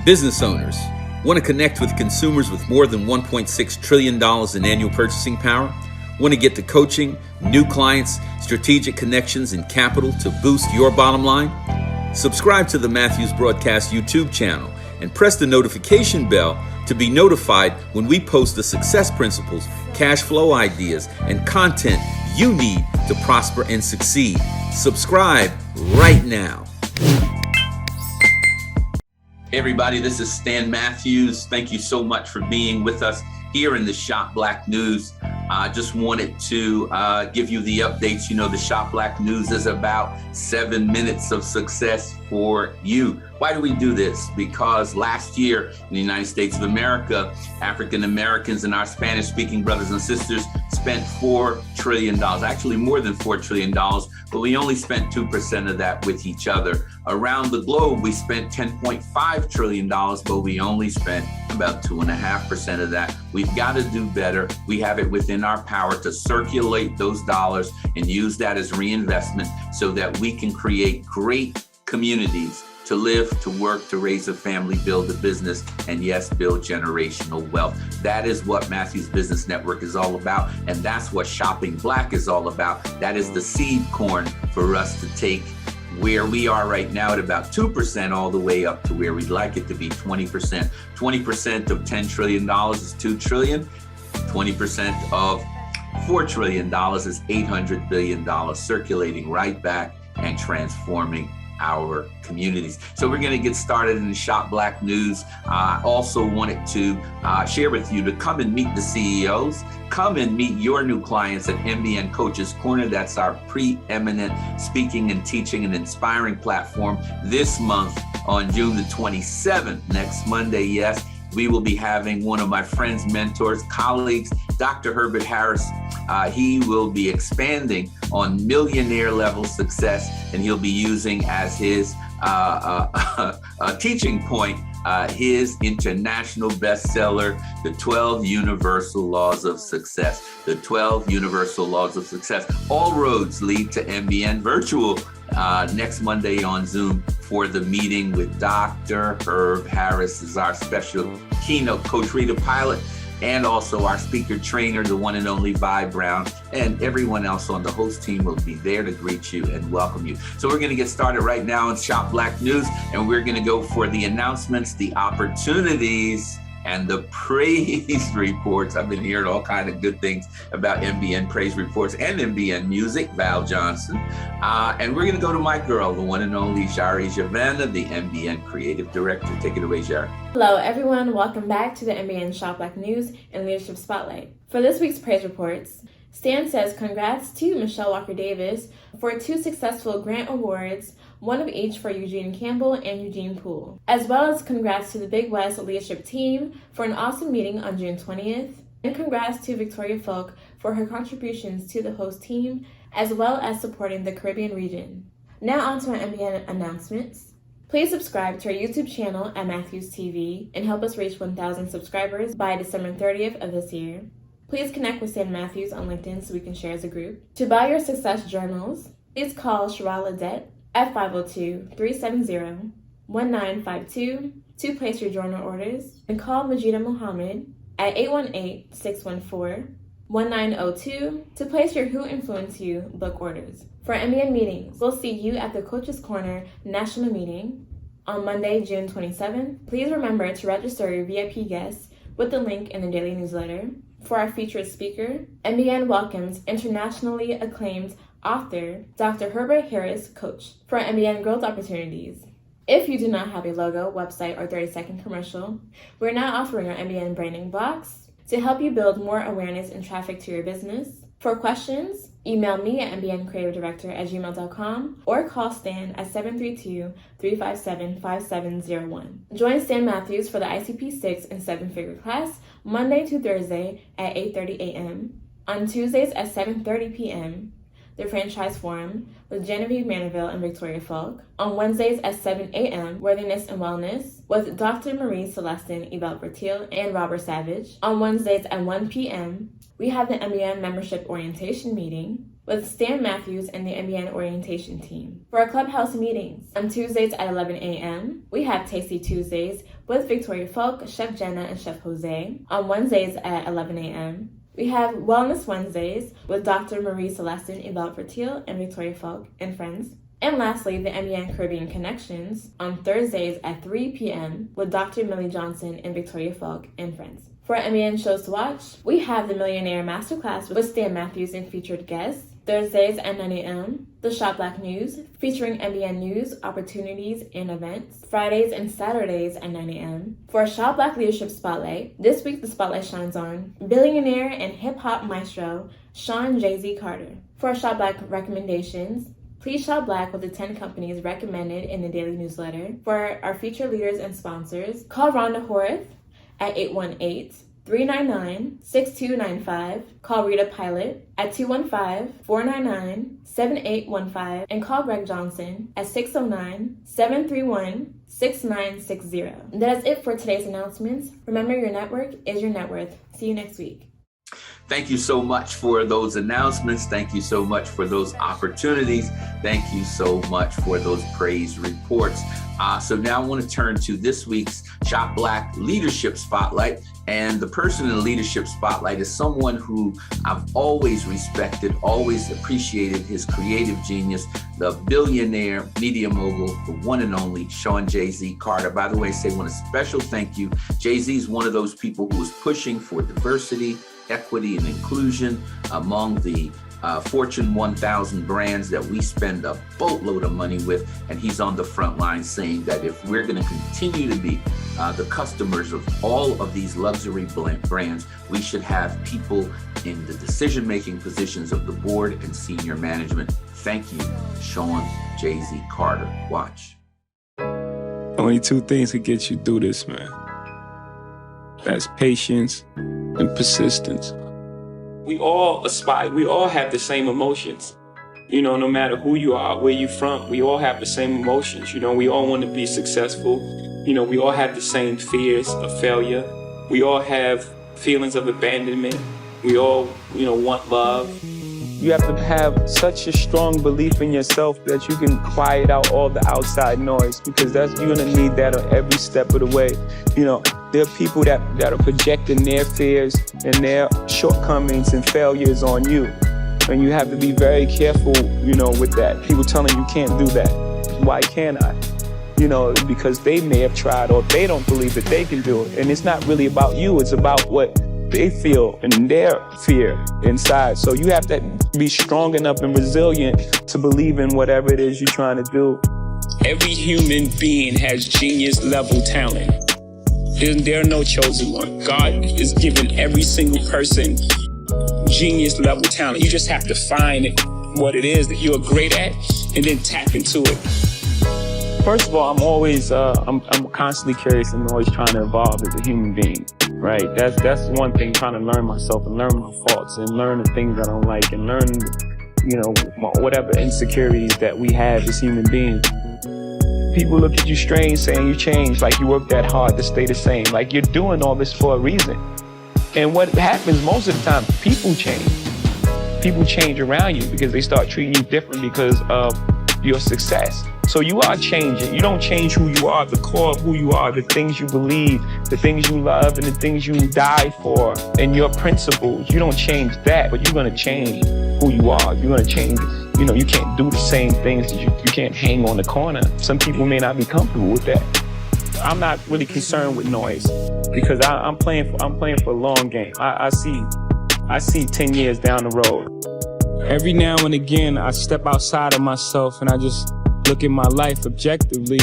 Business owners want to connect with consumers with more than $1.6 trillion in annual purchasing power? Want to get the coaching, new clients, strategic connections, and capital to boost your bottom line? Subscribe to the Matthews Broadcast YouTube channel and press the notification bell to be notified when we post the success principles, cash flow ideas, and content you need to prosper and succeed. Subscribe right now. Hey everybody, this is Stan Matthews. Thank you so much for being with us here in the Shop Black News. I just wanted to give you the updates. You know, the Shop Black News is about 7 minutes of success for you. Why do we do this? Because last year in the United States of America, African Americans and our Spanish-speaking brothers and sisters spent $4 trillion, actually more than $4 trillion, but we only spent 2% of that with each other. Around the globe, we spent $10.5 trillion, but we only spent about 2.5% of that. We've got to do better. We have it within our power to circulate those dollars and use that as reinvestment so that we can create great communities to live, to work, to raise a family, build a business, and yes, build generational wealth. That is what Matthews Business Network is all about, and that's what Shopping Black is all about. That is the seed corn for us to take where we are right now at about 2% all the way up to where we'd like it to be, 20%. 20% of $10 trillion is $2 trillion. 20% of $4 trillion is $800 billion circulating right back and transforming our communities. So we're going to get started in the Shop Black News. I also wanted to share with you to come and meet the CEOs, come and meet your new clients at MBN Coaches Corner. That's our preeminent speaking and teaching and inspiring platform this month on June the 27th, next Monday. Yes, we will be having one of my friends, mentors, colleagues, Dr. Herbert Harris. He will be expanding on millionaire level success, and he'll be using as his teaching point his international bestseller, The 12 Universal Laws of Success. The 12 Universal Laws of Success. All roads lead to MBN Virtual next Monday on Zoom for the meeting with Dr. Herb Harris is our special keynote coach, Rita Pilot, and also our speaker trainer, the one and only Vi Brown, and everyone else on the host team will be there to greet you and welcome you. So we're going to get started right now on Shop Black News, and we're going to go for the announcements, the opportunities, and the praise reports. I've been hearing all kinds of good things about MBN praise reports and MBN music, Val Johnson. And we're going to go to my girl, the one and only Jari Javana, the MBN creative director. Take it away, Jari. Hello, everyone. Welcome back to the MBN Shop Black News and Leadership Spotlight. For this week's praise reports, Stan says congrats to Michelle Walker Davis for 2 successful grant awards, one of each for Eugene Campbell and Eugene Poole, as well as congrats to the Big West leadership team for an awesome meeting on June 20th, and congrats to Victoria Folk for her contributions to the host team, as well as supporting the Caribbean region. Now on to my MBN announcements. Please subscribe to our YouTube channel at Matthews TV and help us reach 1,000 subscribers by December 30th of this year. Please connect with Stan Matthews on LinkedIn so we can share as a group. To buy your success journals, please call Sherrod Ledette at 502-370-1952 to place your journal orders, and call Majida Muhammad at 818-614-1902 to place your Who Influenced You book orders. For MBN meetings, we'll see you at the Coaches Corner National Meeting on Monday, June 27th. Please remember to register your VIP guests with the link in the daily newsletter. For our featured speaker, MBN welcomes internationally acclaimed author Dr. Herbert Harris Coach for MBN growth opportunities. If you do not have a logo, website, or 30-second commercial, we're now offering our MBN branding blocks to help you build more awareness and traffic to your business. For questions, email me at mbncreativedirector@gmail.com or call Stan at 732-357-5701. Join Stan Matthews for the ICP 6 and 7-figure class Monday to Thursday at 8:30 a.m. On Tuesdays at 7:30 p.m., the Franchise Forum with Genevieve Mandeville and Victoria Falk. On Wednesdays at 7 a.m., Worthiness and Wellness with Dr. Marie Celestine Ebel-Bertil and Robert Savage. On Wednesdays at 1 p.m., we have the MBN Membership Orientation Meeting with Stan Matthews and the MBN orientation team. For our clubhouse meetings, on Tuesdays at 11 a.m., we have Tasty Tuesdays with Victoria Falk, Chef Jenna, and Chef Jose. On Wednesdays at 11 a.m., we have Wellness Wednesdays with Dr. Marie Celestin, Yvette Fertil, and Victoria Falk and friends. And lastly, the MBN Caribbean Connections on Thursdays at 3 p.m. with Dr. Millie Johnson and Victoria Falk and friends. For MBN shows to watch, we have the Millionaire Masterclass with Stan Matthews and featured guests. Thursdays at 9 a.m., the Shop Black News, featuring MBN news, opportunities, and events. Fridays and Saturdays at 9 a.m. For a Shop Black Leadership Spotlight, this week the spotlight shines on billionaire and hip-hop maestro Sean Jay-Z Carter. For a Shop Black recommendations, please shop Black with the 10 companies recommended in the daily newsletter. For our featured leaders and sponsors, call Rhonda Horace at 818-399-6295. Call Rita Pilot at 215-499-7815. And call Greg Johnson at 609-731-6960. That is it for today's announcements. Remember, your network is your net worth. See you next week. Thank you so much for those announcements. Thank you so much for those opportunities. Thank you so much for those praise reports. So now I want to turn to this week's Shop Black Leadership Spotlight. And the person in the Leadership Spotlight is someone who I've always respected, always appreciated his creative genius, the billionaire media mogul, the one and only Sean Jay-Z Carter. By the way, I want a special thank you. Jay-Z is one of those people who is pushing for diversity, equity, and inclusion among the Fortune 1000 brands that we spend a boatload of money with. And he's on the front line saying that if we're going to continue to be the customers of all of these luxury brands, we should have people in the decision-making positions of the board and senior management. Thank you, Sean Jay-Z Carter. Watch. Only two things can get you through this, man. That's patience and persistence. We all aspire, we all have the same emotions. You know, no matter who you are, where you're from, we all have the same emotions. You know, we all want to be successful. You know, we all have the same fears of failure. We all have feelings of abandonment. We all, want love. You have to have such a strong belief in yourself that you can quiet out all the outside noise, because you're gonna need that on every step of the way. There are people that are projecting their fears and their shortcomings and failures on you. And you have to be very careful, with that. People telling you can't do that. Why can't I? Because they may have tried, or they don't believe that they can do it. And it's not really about you, it's about what they feel and their fear inside. So you have to be strong enough and resilient to believe in whatever it is you're trying to do. Every human being has genius level talent. There are no chosen one. God is giving every single person genius level talent. You just have to find what it is that you're great at and then tap into it. First of all, I'm always, I'm constantly curious and always trying to evolve as a human being, right? That's one thing, trying to learn myself and learn my faults and learn the things I don't like and learn, whatever insecurities that we have as human beings. People look at you strange saying you changed, like you work that hard to stay the same, like you're doing all this for a reason. And what happens most of the time, people change. People change around you because they start treating you different because of your success. So you are changing. You don't change who you are, the core of who you are, the things you believe, the things you love, and the things you die for, and your principles. You don't change that, but you're going to change who you are. You're going to change. You can't do the same things. You can't hang on the corner. Some people may not be comfortable with that. I'm not really concerned with noise because I'm playing for a long game. I see 10 years down the road. Every now and again, I step outside of myself and I just look at my life objectively.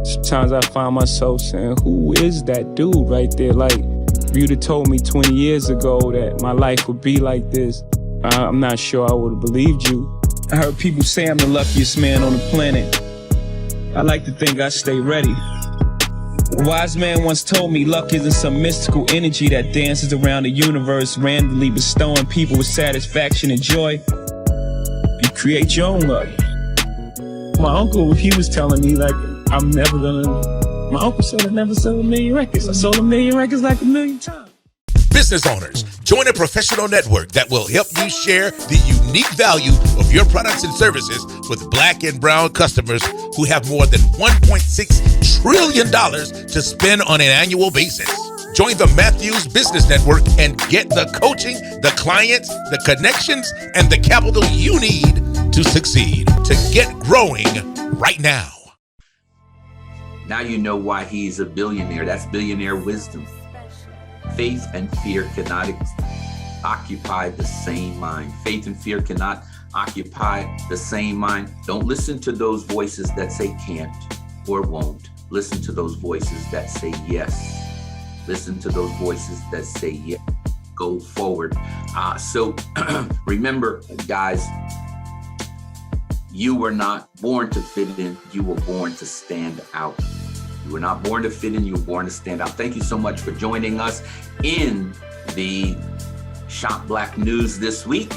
Sometimes I find myself saying, who is that dude right there? Like, if you'd have told me 20 years ago that my life would be like this, I'm not sure I would have believed you. I heard people say I'm the luckiest man on the planet. I like to think I stay ready. A wise man once told me luck isn't some mystical energy that dances around the universe, randomly bestowing people with satisfaction and joy. You create your own luck. My uncle, he was telling me, like, my uncle said I never sold 1 million records. I sold 1 million records like 1 million times. Business owners, join a professional network that will help you share the unique unique value of your products and services with Black and Brown customers who have more than $1.6 trillion to spend on an annual basis. Join the Matthews Business Network and get the coaching, the clients, the connections, and the capital you need to succeed. To get growing right now. Now you know why he's a billionaire. That's billionaire wisdom. Faith and fear cannot occupy the same mind. Faith and fear cannot occupy the same mind. Don't listen to those voices that say can't or won't. Listen to those voices that say yes. Listen to those voices that say yes. Go forward. So remember, guys, you were not born to fit in. You were born to stand out. You were not born to fit in. You were born to stand out. Thank you so much for joining us in the Shop Black News this week.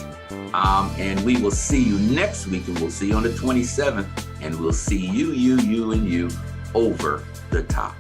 And we will see you next week, and we'll see you on the 27th, and we'll see you, and you over the top.